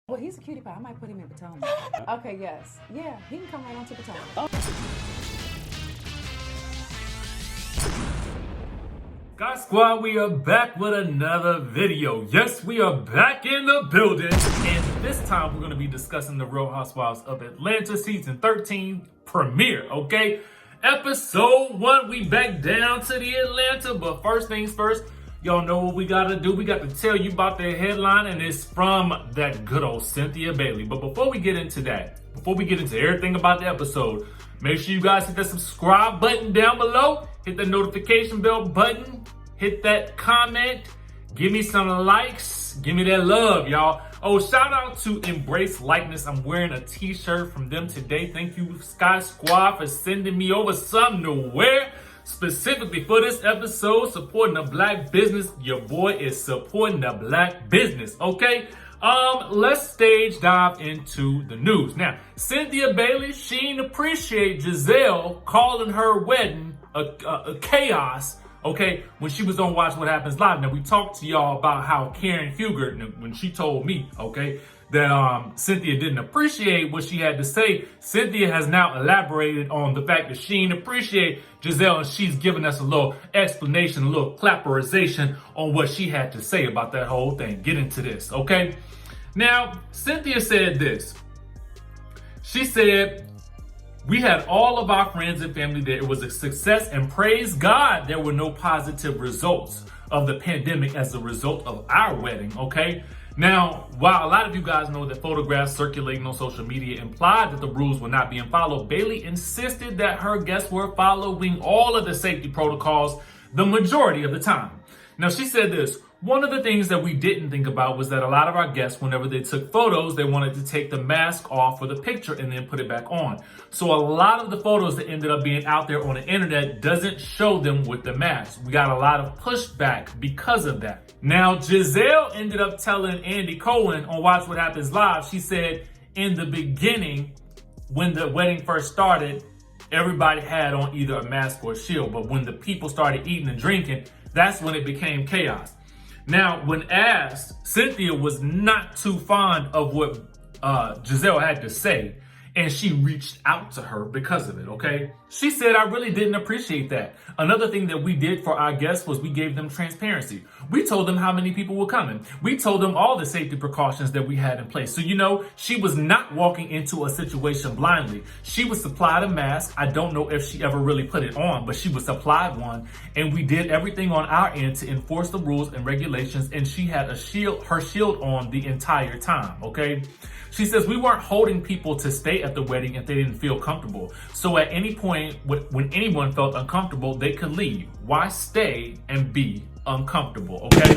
Well, he's a cutie pie. I might put him in Potomac. Okay, yes. Yeah, he can come right on to Potomac. Oh. Guys Squad, we are back with another video. Yes, we are back in the building. And this time we're going to be discussing the Real Housewives of Atlanta Season 13 premiere, okay? Episode 1, we back down to the Atlanta. But first things first, y'all know what we got to do. We got to tell you about the headline, and it's from that good old Cynthia Bailey. But before we get into that, before we get into everything about the episode, make sure you guys hit that subscribe button down below. Hit the notification bell button. Hit that comment. Give me some likes. Give me that love, y'all. Oh, shout out to Embrace Likeness. I'm wearing a t-shirt from them today. Thank you, Sky Squad, for sending me over something to wear specifically for this episode, supporting a black business. Your boy is supporting the black business, okay? Let's stage dive into the news. Now, Cynthia Bailey, she didn't appreciate Gizelle calling her wedding a chaos, okay, when she was on Watch What Happens Live. Now, we talked to y'all about how Karen Hugert, when she told me, okay, that Cynthia didn't appreciate what she had to say. Cynthia has now elaborated on the fact that she didn't appreciate Gizelle, and she's given us a little explanation, a little clapperization on what she had to say about that whole thing. Get into this, okay? Now, Cynthia said this. She said, we had all of our friends and family there. It was a success, and praise God, there were no positive results of the pandemic as a result of our wedding, okay? Now, while a lot of you guys know that photographs circulating on social media implied that the rules were not being followed, Bailey insisted that her guests were following all of the safety protocols the majority of the time. Now, she said this. One of the things that we didn't think about was that a lot of our guests, whenever they took photos, they wanted to take the mask off for the picture and then put it back on. So a lot of the photos that ended up being out there on the internet doesn't show them with the mask. We got a lot of pushback because of that. Now, Gizelle ended up telling Andy Cohen on Watch What Happens Live, she said in the beginning, when the wedding first started, everybody had on either a mask or a shield. But when the people started eating and drinking, that's when it became chaos. Now, when asked, Cynthia was not too fond of what Gizelle had to say, and she reached out to her because of it, okay? She said, I really didn't appreciate that. Another thing that we did for our guests was we gave them transparency. We told them how many people were coming. We told them all the safety precautions that we had in place. So, you know, she was not walking into a situation blindly. She was supplied a mask. I don't know if she ever really put it on, but she was supplied one. And we did everything on our end to enforce the rules and regulations. And she had her shield on the entire time, okay? She says, we weren't holding people to stay at the wedding if they didn't feel comfortable. So at any point, when anyone felt uncomfortable, they could leave. Why stay and be uncomfortable, okay?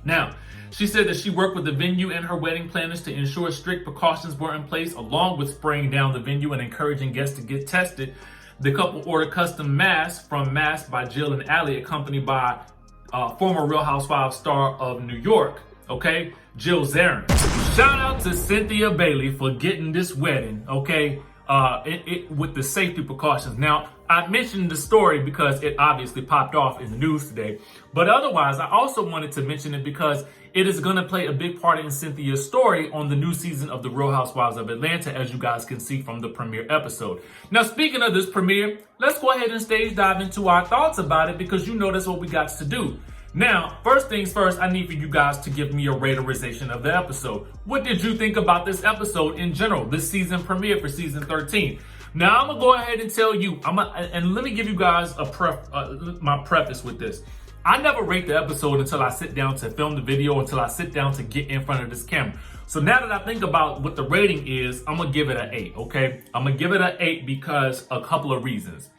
Now, she said that she worked with the venue and her wedding planners to ensure strict precautions were in place, along with spraying down the venue and encouraging guests to get tested. The couple ordered custom masks from Mask by Jill and Allie, accompanied by former Real Housewives star of New York, okay, Jill Zarin. Shout out to Cynthia Bailey for getting this wedding, okay, with the safety precautions. Now, I mentioned the story because it obviously popped off in the news today. But otherwise, I also wanted to mention it because it is going to play a big part in Cynthia's story on the new season of The Real Housewives of Atlanta, as you guys can see from the premiere episode. Now, speaking of this premiere, let's go ahead and stage dive into our thoughts about it, because you know that's what we got to do. Now, first things first, I need for you guys to give me a raterization of the episode. What did you think about this episode in general, this season premiere for season 13? Now, I'm going to go ahead and tell you, and let me give you guys my preface with this. I never rate the episode until I sit down to film the video, until I sit down to get in front of this camera. So now that I think about what the rating is, I'm going to give it an 8, okay? I'm going to give it an 8 because a couple of reasons.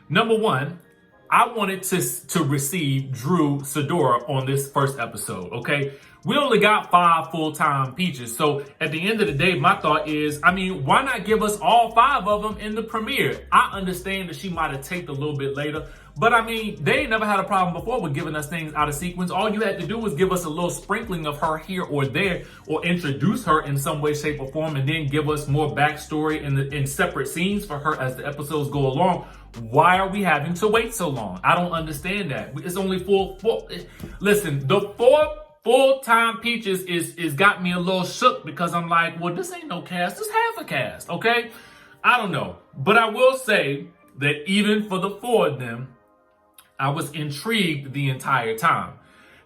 Number one, I wanted to receive Drew Sidora on this first episode, okay? We only got 5 full-time peaches. So at the end of the day, my thought is, I mean, why not give us all 5 of them in the premiere? I understand that she might have taken a little bit later, but I mean, they ain't never had a problem before with giving us things out of sequence. All you had to do was give us a little sprinkling of her here or there, or introduce her in some way, shape, or form, and then give us more backstory in separate scenes for her as the episodes go along. Why are we having to wait so long? I don't understand that. It's only four. Listen, the 4 full-time Peaches is got me a little shook because I'm like, well, this ain't no cast. This half a cast, okay? I don't know. But I will say that even for the four of them, I was intrigued the entire time.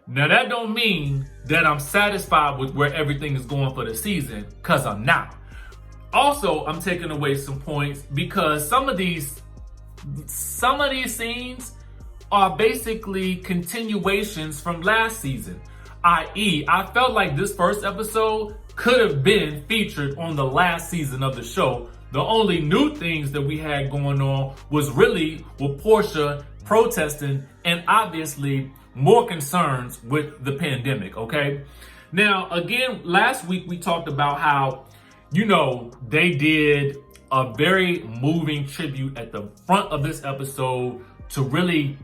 Now, that don't mean that I'm satisfied with where everything is going for the season, because I'm not. Also, I'm taking away some points because some of these scenes are basically continuations from last season. I.e., I felt like this first episode could have been featured on the last season of the show. The only new things that we had going on was really with Porsha protesting and obviously more concerns with the pandemic, okay? Now, again, last week we talked about how, you know, they did a very moving tribute at the front of this episode to really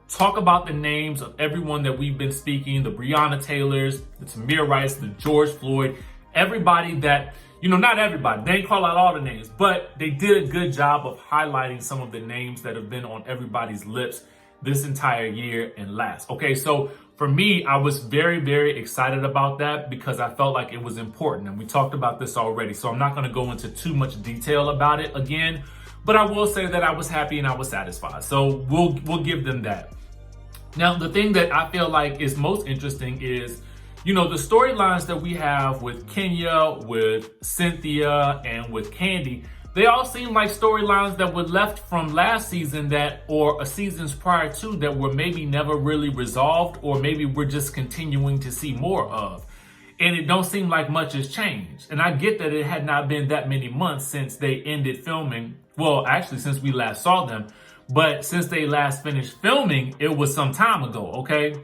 talk about the names of everyone that we've been speaking, the Breonna Taylors, the Tamir Rice, the George Floyd, everybody that, you know, not everybody, they didn't call out all the names, but they did a good job of highlighting some of the names that have been on everybody's lips this entire year and last. Okay, so for me, I was very, very excited about that because I felt like it was important. And we talked about this already, so I'm not going to go into too much detail about it again, but I will say that I was happy and I was satisfied. So we'll give them that. Now, the thing that I feel like is most interesting is, you know, the storylines that we have with Kenya, with Cynthia, and with Kandi. They all seem like storylines that were left from last season that, or seasons prior to, that were maybe never really resolved, or maybe we're just continuing to see more of. And it don't seem like much has changed. And I get that it had not been that many months since they ended filming. Well, actually, since we last saw them. But since they last finished filming, it was some time ago, okay?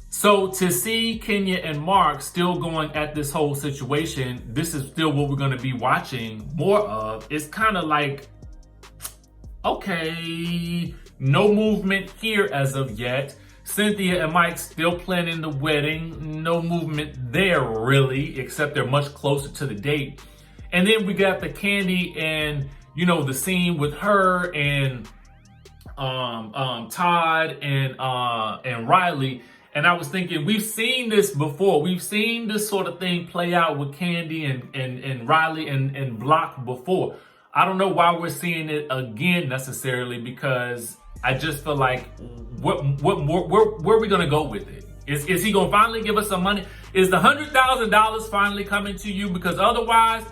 So to see Kenya and Marc still going at this whole situation, this is still what we're going to be watching more of. It's kind of like, okay, no movement here as of yet. Cynthia and Mike still planning the wedding. No movement there really, except they're much closer to the date. And then we got the Kandi and, you know, the scene with her and Todd and Riley. And I was thinking, we've seen this before. We've seen this sort of thing play out with Kandi and Riley and Block before. I don't know why we're seeing it again necessarily, because I just feel like, where are we gonna go with it? Is he gonna finally give us some money? Is the $100,000 finally coming to you? Because otherwise,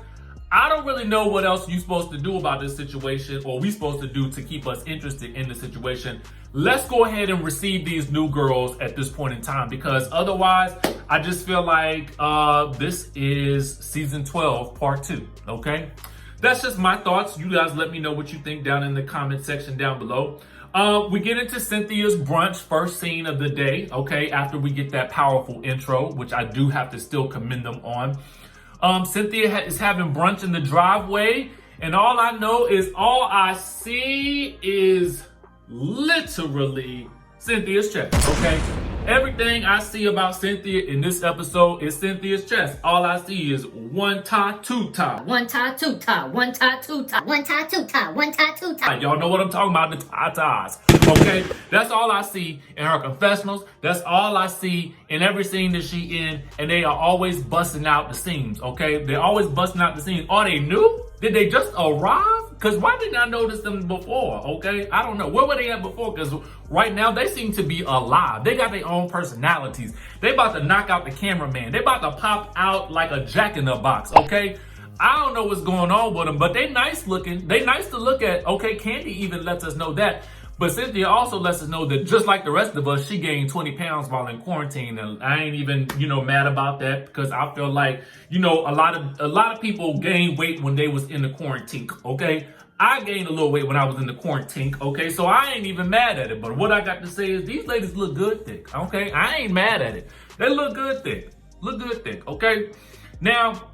I don't really know what else you're supposed to do about this situation, or we supposed to do to keep us interested in the situation. Let's go ahead and receive these new girls at this point in time, because otherwise, I just feel like this is season 12, part 2, okay? That's just my thoughts. You guys let me know what you think down in the comment section down below. We get into Cynthia's brunch, first scene of the day, okay? After we get that powerful intro, which I do have to still commend them on. Cynthia is having brunch in the driveway, and all I see is literally Cynthia's chest, okay? Everything I see about Cynthia in this episode is Cynthia's chest. All I see is one tie, two tie. One tie, two tie. One tie, two tie. One tie, two tie. One tie, two tie. Y'all know what I'm talking about, the ties, okay? That's all I see in her confessionals. That's all I see in every scene that she in, and they are always busting out the seams, okay? They're always busting out the seams. Are they new? Did they just arrive? Because why didn't I notice them before, okay? I don't know. Where were they at before? Because right now, they seem to be alive. They got their own personalities. They about to knock out the cameraman. They about to pop out like a jack-in-the-box, okay? I don't know what's going on with them, but they nice looking. They nice to look at, okay? Kandi even lets us know that. But Cynthia also lets us know that just like the rest of us, she gained 20 pounds while in quarantine. And I ain't even, mad about that, because I feel like, a lot of people gain weight when they was in the quarantine, okay? I gained a little weight when I was in the quarantine, okay? So I ain't even mad at it. But what I got to say is these ladies look good thick, okay? I ain't mad at it. They look good thick. Look good thick, okay? Now,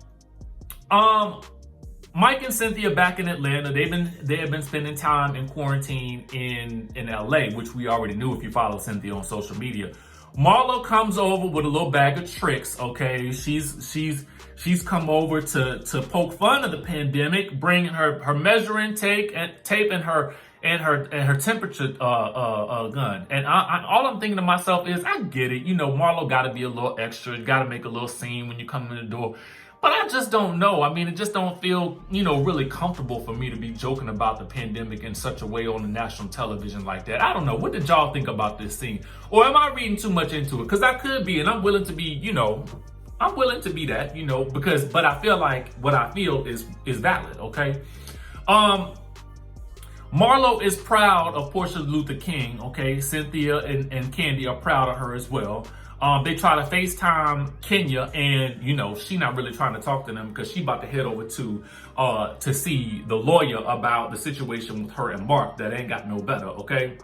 Mike and Cynthia back in Atlanta. They have been spending time in quarantine in LA, which we already knew if you follow Cynthia on social media. Marlo comes over with a little bag of tricks, okay? She's come over to poke fun of the pandemic, bringing her measuring tape and her and her temperature gun. And all I'm thinking to myself is, I get it. You know, Marlo got to be a little extra, got to make a little scene when you come in the door. But I just don't know. I mean, it just don't feel, you know, really comfortable for me to be joking about the pandemic in such a way on the national television like that. I don't know. What did y'all think about this scene? Or am I reading too much into it? Because I could be, and I'm willing to be, you know, I'm willing to be that, you know, because, but I feel like what I feel is valid, okay? Marlo is proud of Porsha Luther King, okay? Cynthia and Kandi are proud of her as well. They try to FaceTime Kenya, and you know she not really trying to talk to them because she about to head over to see the lawyer about the situation with her and Marc that ain't got no better. Okay.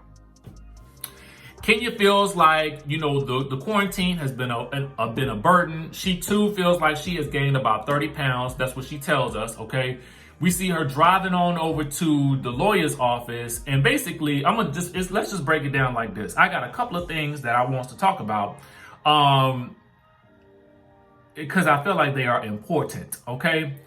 Kenya feels like, you know, the quarantine has been a burden. She too feels like she has gained about 30 pounds. That's what she tells us. Okay. We see her driving on over to the lawyer's office, and basically, let's just break it down like this. I got a couple of things that I want to talk about. Because I feel like they are important, okay?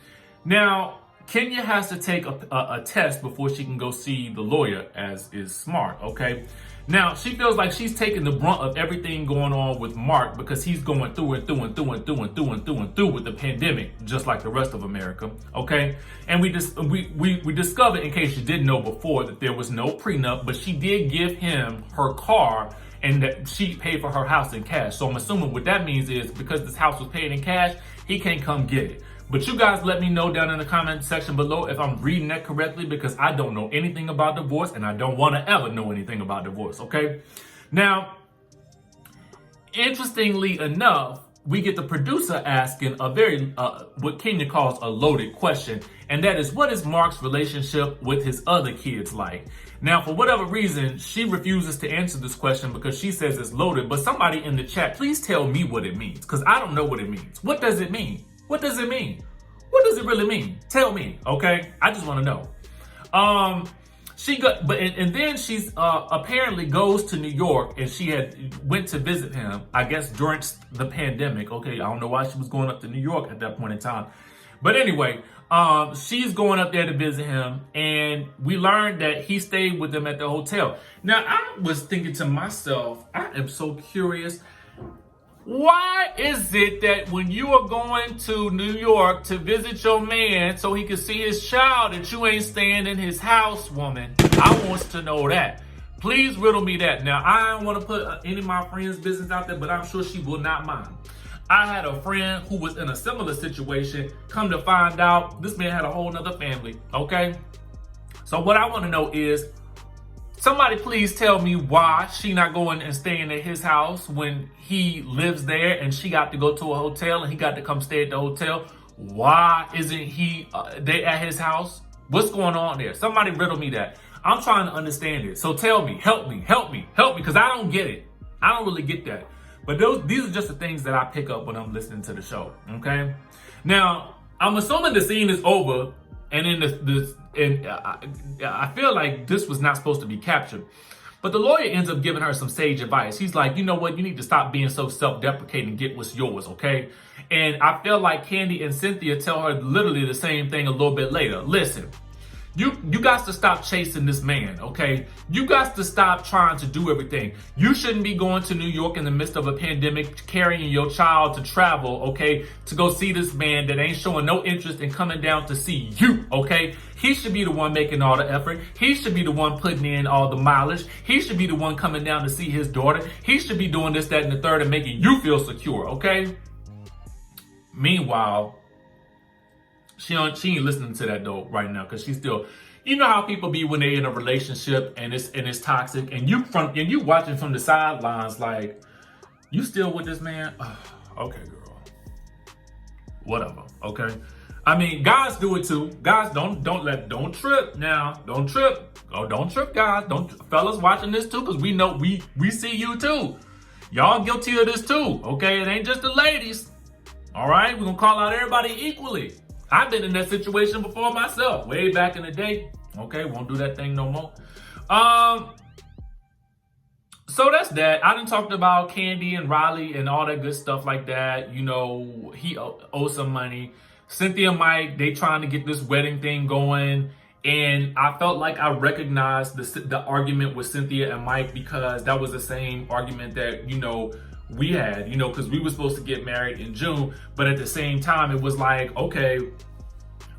Now, Kenya has to take a test before she can go see the lawyer, as is smart, okay? Now, she feels like she's taking the brunt of everything going on with Marc because he's going through with the pandemic, just like the rest of America, okay? And we discovered, in case you didn't know before, that there was no prenup, but she did give him her car and that she paid for her house in cash. So I'm assuming what that means is because this house was paid in cash, he can't come get it. But you guys let me know down in the comment section below if I'm reading that correctly, because I don't know anything about divorce and I don't want to ever know anything about divorce, okay? Now, interestingly enough, we get the producer asking a very, what Kenya calls a loaded question, and that is, what is Marc's relationship with his other kids like? Now, for whatever reason, she refuses to answer this question because she says it's loaded, but somebody in the chat, please tell me what it means, because I don't know what it means. What does it mean? What does it mean? What does it really mean? Tell me, okay? I just want to know. Then she's apparently goes to New York, and she went to visit him, I guess during the pandemic. Okay, I don't know why she was going up to New York at that point in time. But anyway, she's going up there to visit him, and we learned that he stayed with them at the hotel. Now, I was thinking to myself, I am so curious. Why is it that when you are going to New York to visit your man so he can see his child that you ain't staying in his house, woman? I want to know that. Please riddle me that. Now, I don't want to put any of my friends' business out there, but I'm sure she will not mind. I had a friend who was in a similar situation. Come to find out, this man had a whole nother family, okay? So what I want to know is, somebody please tell me why she not going and staying at his house when he lives there and she got to go to a hotel and he got to come stay at the hotel. Why isn't he they at his house? What's going on there? Somebody riddle me that. I'm trying to understand it. So tell me, help me, because I don't get it. I don't really get that. But these are just the things that I pick up when I'm listening to the show, okay? Now, I'm assuming the scene is over, and in I feel like this was not supposed to be captured. But the lawyer ends up giving her some sage advice. He's like, you know what? You need to stop being so self-deprecating and get what's yours, okay? And I feel like Kandi and Cynthia tell her literally the same thing a little bit later. Listen, you got to stop chasing this man, okay? You got to stop trying to do everything. You shouldn't be going to New York in the midst of a pandemic, carrying your child to travel, okay, to go see this man that ain't showing no interest in coming down to see you, okay? He should be the one making all the effort. He should be the one putting in all the mileage. He should be the one coming down to see his daughter. He should be doing this, that, and the third and making you feel secure, okay? Meanwhile, she ain't listening to that though right now, because she's still, you know how people be when they in a relationship and it's toxic, and you watching from the sidelines like, you still with this man? Oh, okay, girl. Whatever, okay? I mean, guys do it too. Guys, don't trip now. Don't trip. Oh, don't trip, guys. Fellas watching this too, because we know we see you too. Y'all guilty of this too, okay? It ain't just the ladies. All right, we're gonna call out everybody equally. I've been in that situation before myself, way back in the day. Okay, won't do that thing no more. So that's that. I done talked about Kandi and Riley and all that good stuff like that. You know, he owes some money. Cynthia and Mike, they trying to get this wedding thing going. And I felt like I recognized the argument with Cynthia and Mike, because that was the same argument that, you know, we had, you know, because we were supposed to get married in June, but at the same time, it was like, okay,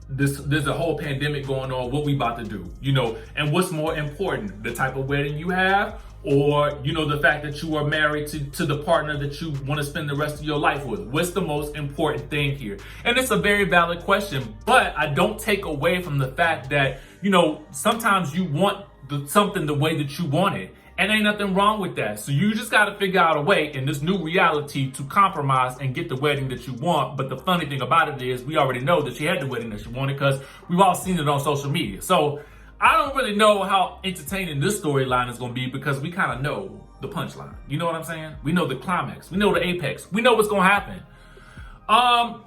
there's a whole pandemic going on. What we about to do, you know? And what's more important, the type of wedding you have, or, you know, the fact that you are married to the partner that you want to spend the rest of your life with? What's the most important thing here? And it's a very valid question, but I don't take away from the fact that, you know, sometimes you want something the way that you want it. And ain't nothing wrong with that. So you just got to figure out a way in this new reality to compromise and get the wedding that you want. But the funny thing about it is we already know that she had the wedding that she wanted, because we've all seen it on social media. So I don't really know how entertaining this storyline is going to be, because we kind of know the punchline. You know what I'm saying? We know the climax. We know the apex. We know what's going to happen.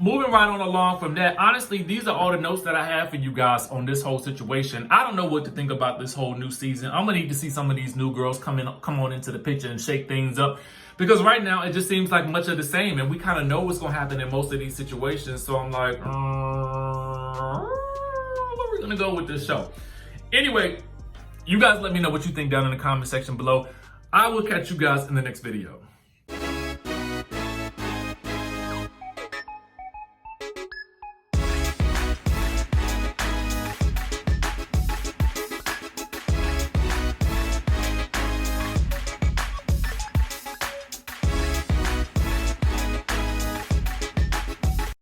Moving right on along from that, honestly, these are all the notes that I have for you guys on this whole situation. I don't know what to think about this whole new season. I'm gonna need to see some of these new girls come on into the picture and shake things up, because right now it just seems like much of the same, and we kind of know what's gonna happen in most of these situations. So I'm like, where are we gonna go with this show? Anyway, you guys let me know what you think down in the comment section below. I will catch you guys in the next video.